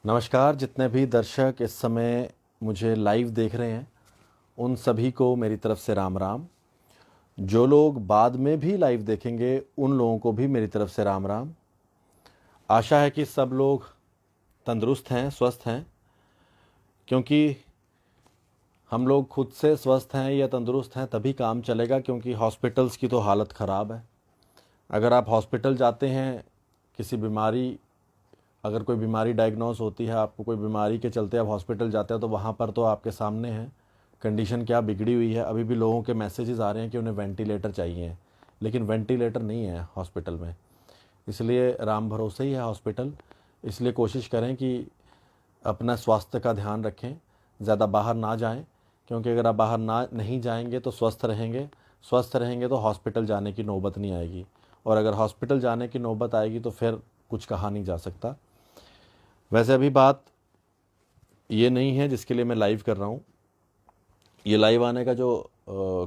नमस्कार। जितने भी दर्शक इस समय मुझे लाइव देख रहे हैं उन सभी को मेरी तरफ से राम राम। जो लोग बाद में भी लाइव देखेंगे उन लोगों को भी मेरी तरफ से राम राम। आशा है कि सब लोग तंदुरुस्त हैं, स्वस्थ हैं, क्योंकि हम लोग खुद से स्वस्थ हैं या तंदुरुस्त हैं तभी काम चलेगा। क्योंकि हॉस्पिटल्स की तो हालत ख़राब है। अगर आप हॉस्पिटल जाते हैं, किसी बीमारी अगर कोई बीमारी डायग्नोस होती है, आपको कोई बीमारी के चलते आप हॉस्पिटल जाते हैं, तो वहाँ पर तो आपके सामने है कंडीशन क्या बिगड़ी हुई है। अभी भी लोगों के मैसेजेस आ रहे हैं कि उन्हें वेंटिलेटर चाहिए, लेकिन वेंटिलेटर नहीं है हॉस्पिटल में। इसलिए राम भरोसे ही है हॉस्पिटल। इसलिए कोशिश करें कि अपना स्वास्थ्य का ध्यान रखें, ज़्यादा बाहर ना जाएं, क्योंकि अगर आप बाहर ना नहीं जाएंगे तो स्वस्थ रहेंगे। स्वस्थ रहेंगे तो हॉस्पिटल जाने की नौबत नहीं आएगी, और अगर हॉस्पिटल जाने की नौबत आएगी तो फिर कुछ कहा नहीं जा सकता। वैसे अभी बात ये नहीं है जिसके लिए मैं लाइव कर रहा हूँ। ये लाइव आने का जो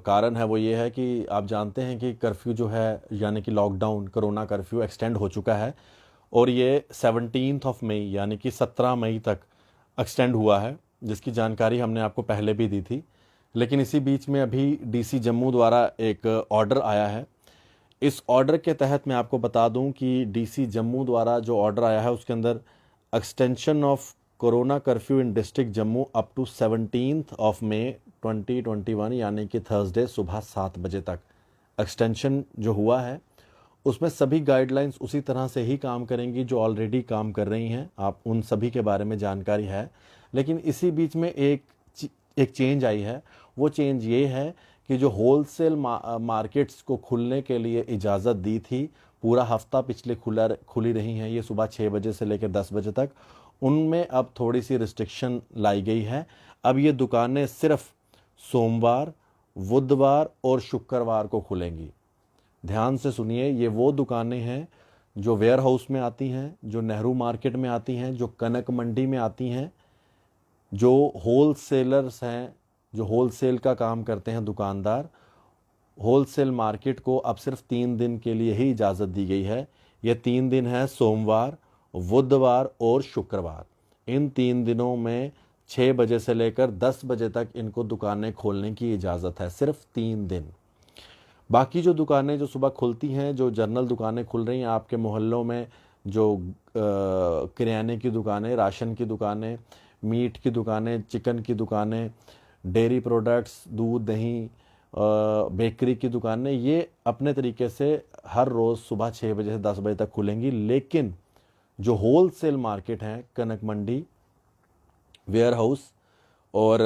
कारण है वो ये है कि आप जानते हैं कि कर्फ्यू जो है, यानी कि लॉकडाउन, कोरोना कर्फ्यू एक्सटेंड हो चुका है, और ये 17 मई यानी कि 17 मई तक एक्सटेंड हुआ है, जिसकी जानकारी हमने आपको पहले भी दी थी। लेकिन इसी बीच में अभी डीसी जम्मू द्वारा एक ऑर्डर आया है। इस ऑर्डर के तहत मैं आपको बता दूं कि डीसी जम्मू द्वारा जो ऑर्डर आया है उसके अंदर extension of corona curfew in district Jammu up to 17 May 2021 यानी कि थर्सडे सुबह 7 बजे तक एक्सटेंशन जो हुआ है, उसमें सभी गाइडलाइंस उसी तरह से ही काम करेंगी जो ऑलरेडी काम कर रही हैं। आप उन सभी के बारे में जानकारी है। लेकिन इसी बीच में एक चेंज आई है। वो चेंज ये है कि जो होलसेल मार्केट्स को खुलने के लिए इजाज़त दी थी, पूरा हफ्ता पिछले खुली रही हैं ये, सुबह 6 बजे से लेकर 10 बजे तक, उनमें अब थोड़ी सी रिस्ट्रिक्शन लाई गई है। अब ये दुकानें सिर्फ सोमवार, बुधवार और शुक्रवार को खुलेंगी। ध्यान से सुनिए, ये वो दुकानें हैं जो वेयर हाउस में आती हैं, जो नेहरू मार्केट में आती हैं, जो कनक मंडी में आती हैं, जो होलसेलर्स हैं, जो होलसेल का काम करते हैं दुकानदार। होलसेल मार्केट को अब सिर्फ 3 दिन के लिए ही इजाज़त दी गई है। ये 3 दिन है सोमवार, बुधवार और शुक्रवार। इन 3 दिनों में 6 बजे से लेकर 10 बजे तक इनको दुकानें खोलने की इजाज़त है, सिर्फ 3 दिन। बाकी जो दुकानें जो सुबह खुलती हैं, जो जनरल दुकानें खुल रही हैं आपके मोहल्लों में, जो किराने की दुकानें, राशन की दुकानें, मीट की दुकानें, चिकन की दुकानें, डेयरी प्रोडक्ट्स, दूध दही, बेकरी की दुकानें, ये अपने तरीके से हर रोज़ सुबह 6 बजे से 10 बजे तक खुलेंगी। लेकिन जो होल सेल मार्केट हैं, कनक मंडी, वेयर हाउस और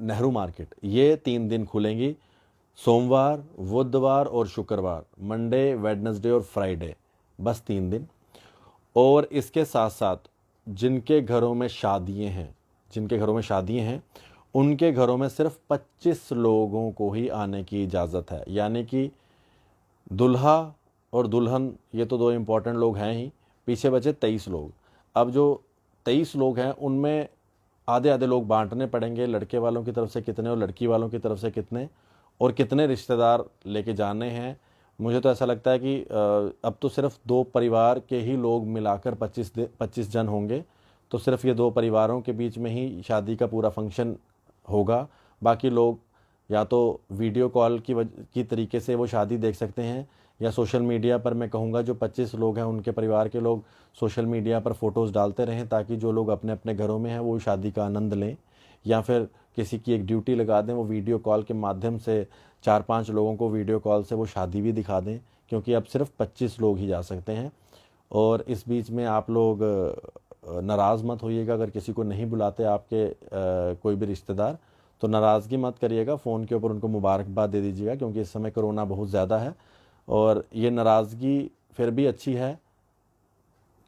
नेहरू मार्केट, ये 3 दिन खुलेंगी। सोमवार, बुधवार और शुक्रवार, मंडे, वेडनेसडे और फ्राइडे, बस 3 दिन। और इसके साथ साथ जिनके घरों में शादियां हैं, जिनके घरों में शादियां हैं, उनके घरों में सिर्फ 25 लोगों को ही आने की इजाज़त है। यानी कि दुल्हा और दुल्हन, ये तो दो इम्पॉर्टेंट लोग हैं ही, पीछे बचे 23 लोग। अब जो 23 लोग हैं उनमें आधे आधे लोग बांटने पड़ेंगे, लड़के वालों की तरफ से कितने और लड़की वालों की तरफ से कितने, और कितने रिश्तेदार लेके जाने हैं। मुझे तो ऐसा लगता है कि अब तो सिर्फ 2 परिवार के ही लोग मिलाकर 25 जन होंगे, तो सिर्फ ये 2 परिवारों के बीच में ही शादी का पूरा फंक्शन होगा। बाकी लोग या तो वीडियो कॉल की तरीके से वो शादी देख सकते हैं, या सोशल मीडिया पर, मैं कहूँगा जो 25 लोग हैं उनके परिवार के लोग सोशल मीडिया पर फ़ोटोज़ डालते रहें, ताकि जो लोग अपने अपने घरों में हैं वो शादी का आनंद लें। या फिर किसी की एक ड्यूटी लगा दें, वो वीडियो कॉल के माध्यम से 4-5 लोगों को वीडियो कॉल से वो शादी भी दिखा दें, क्योंकि अब सिर्फ 25 लोग ही जा सकते हैं। और इस बीच में आप लोग नाराज़ मत होइएगा अगर किसी को नहीं बुलाते आपके कोई भी रिश्तेदार, तो नाराज़गी मत करिएगा, फ़ोन के ऊपर उनको मुबारकबाद दे दीजिएगा, क्योंकि इस समय कोरोना बहुत ज़्यादा है। और ये नाराज़गी फिर भी अच्छी है,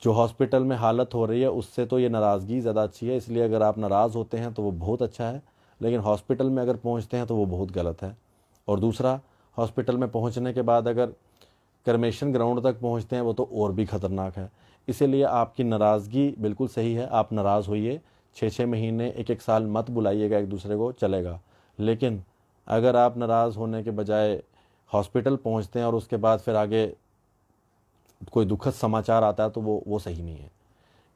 जो हॉस्पिटल में हालत हो रही है उससे तो ये नाराज़गी ज़्यादा अच्छी है। इसलिए अगर आप नाराज़ होते हैं तो वो बहुत अच्छा है, लेकिन हॉस्पिटल में अगर पहुंचते हैं तो वो बहुत गलत है। और दूसरा, हॉस्पिटल में पहुंचने के बाद अगर क्रमेशन ग्राउंड तक पहुंचते हैं वो तो और भी ख़तरनाक है। इसीलिए आपकी नाराज़गी बिल्कुल सही है, आप नाराज़ होइए। 6-6 महीने, 1-1 साल मत बुलाइएगा एक दूसरे को, चलेगा। लेकिन अगर आप नाराज़ होने के बजाय हॉस्पिटल पहुंचते हैं और उसके बाद फिर आगे कोई दुखद समाचार आता है तो वो सही नहीं है।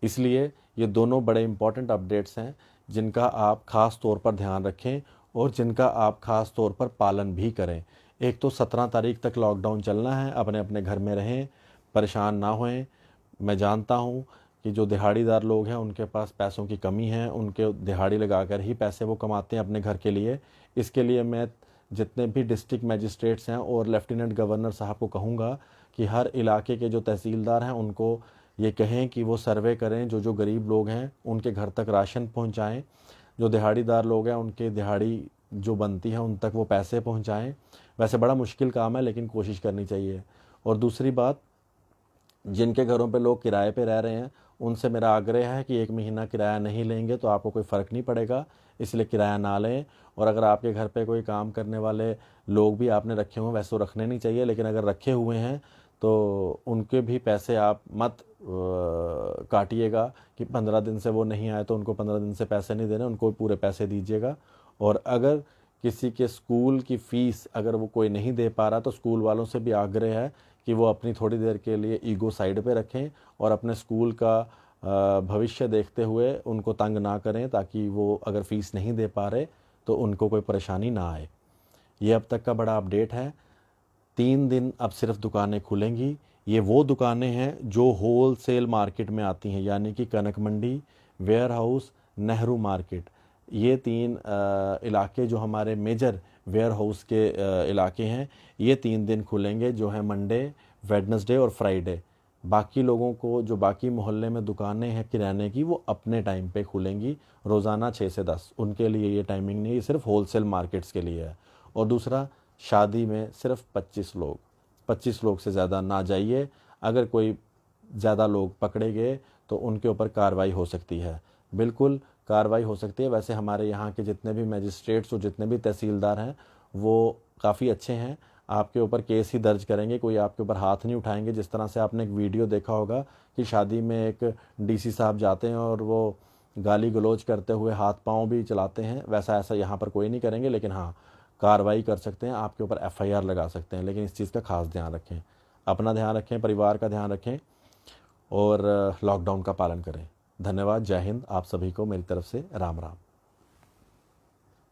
इसलिए ये दोनों बड़े इम्पॉर्टेंट अपडेट्स हैं जिनका आप ख़ास तौर पर ध्यान रखें और जिनका आप ख़ास तौर पर पालन भी करें। एक तो 17 तारीख तक लॉकडाउन चलना है, अपने अपने घर में रहें, परेशान ना होएं। मैं जानता हूँ कि जो दिहाड़ीदार लोग हैं उनके पास पैसों की कमी है, उनके दिहाड़ी लगाकर ही पैसे वो कमाते हैं अपने घर के लिए। इसके लिए मैं जितने भी डिस्ट्रिक्ट मैजिस्ट्रेट्स हैं और लेफ्टिनेंट गवर्नर साहब को कहूँगा कि हर इलाके के जो तहसीलदार हैं उनको ये कहें कि वो सर्वे करें, जो जो गरीब लोग हैं उनके घर तक राशन पहुंचाएं, जो दिहाड़ीदार लोग हैं उनके दिहाड़ी जो बनती है उन तक वो पैसे पहुंचाएं। वैसे बड़ा मुश्किल काम है लेकिन कोशिश करनी चाहिए। और दूसरी बात, जिनके घरों पे लोग किराए पे रह रहे हैं उनसे मेरा आग्रह है कि 1 महीना किराया नहीं लेंगे तो आपको कोई फ़र्क नहीं पड़ेगा, इसलिए किराया ना लें। और अगर आपके घर पे कोई काम करने वाले लोग भी आपने रखे हुए हैं, वैसे तो रखने नहीं चाहिए, लेकिन अगर रखे हुए हैं तो उनके भी पैसे आप मत काटिएगा कि 15 दिन से वो नहीं आए तो उनको 15 दिन से पैसे नहीं देने, उनको पूरे पैसे दीजिएगा। और अगर किसी के स्कूल की फ़ीस अगर वो कोई नहीं दे पा रहा तो स्कूल वालों से भी आग्रह है कि वो अपनी थोड़ी देर के लिए ईगो साइड पे रखें और अपने स्कूल का भविष्य देखते हुए उनको तंग ना करें, ताकि वो अगर फ़ीस नहीं दे पा रहे तो उनको कोई परेशानी ना आए। ये अब तक का बड़ा अपडेट है। 3 दिन अब सिर्फ दुकानें खुलेंगी। ये वो दुकानें हैं जो होल सेल मार्केट में आती हैं, यानी कि कनक मंडी, वेयर हाउस, नेहरू मार्केट। ये 3 इलाके जो हमारे मेजर वेयर हाउस के इलाके हैं, ये 3 दिन खुलेंगे, जो है मंडे, वेडनेसडे और फ्राइडे। बाकी लोगों को जो बाकी मोहल्ले में दुकानें हैं किराने की, वो अपने टाइम पे खुलेंगी, रोज़ाना 6 से 10। उनके लिए ये टाइमिंग नहीं है, ये सिर्फ होलसेल मार्केट्स के लिए है। और दूसरा, शादी में सिर्फ 25 लोग से ज़्यादा ना जाइए। अगर कोई ज़्यादा लोग पकड़े गए तो उनके ऊपर कार्रवाई हो सकती है, बिल्कुल कार्रवाई हो सकती है। वैसे हमारे यहाँ के जितने भी मैजिस्ट्रेट्स और जितने भी तहसीलदार हैं वो काफ़ी अच्छे हैं, आपके ऊपर केस ही दर्ज करेंगे, कोई आपके ऊपर हाथ नहीं उठाएंगे। जिस तरह से आपने एक वीडियो देखा होगा कि शादी में एक डीसी साहब जाते हैं और वो गाली गलौज करते हुए हाथ पांव भी चलाते हैं, वैसा ऐसा यहाँ पर कोई नहीं करेंगे। लेकिन हाँ, कार्रवाई कर सकते हैं, आपके ऊपर एफआईआर लगा सकते हैं। लेकिन इस चीज़ का खास ध्यान रखें, अपना ध्यान रखें, परिवार का ध्यान रखें और लॉकडाउन का पालन करें। धन्यवाद। जय हिंद। आप सभी को मेरी तरफ से राम राम।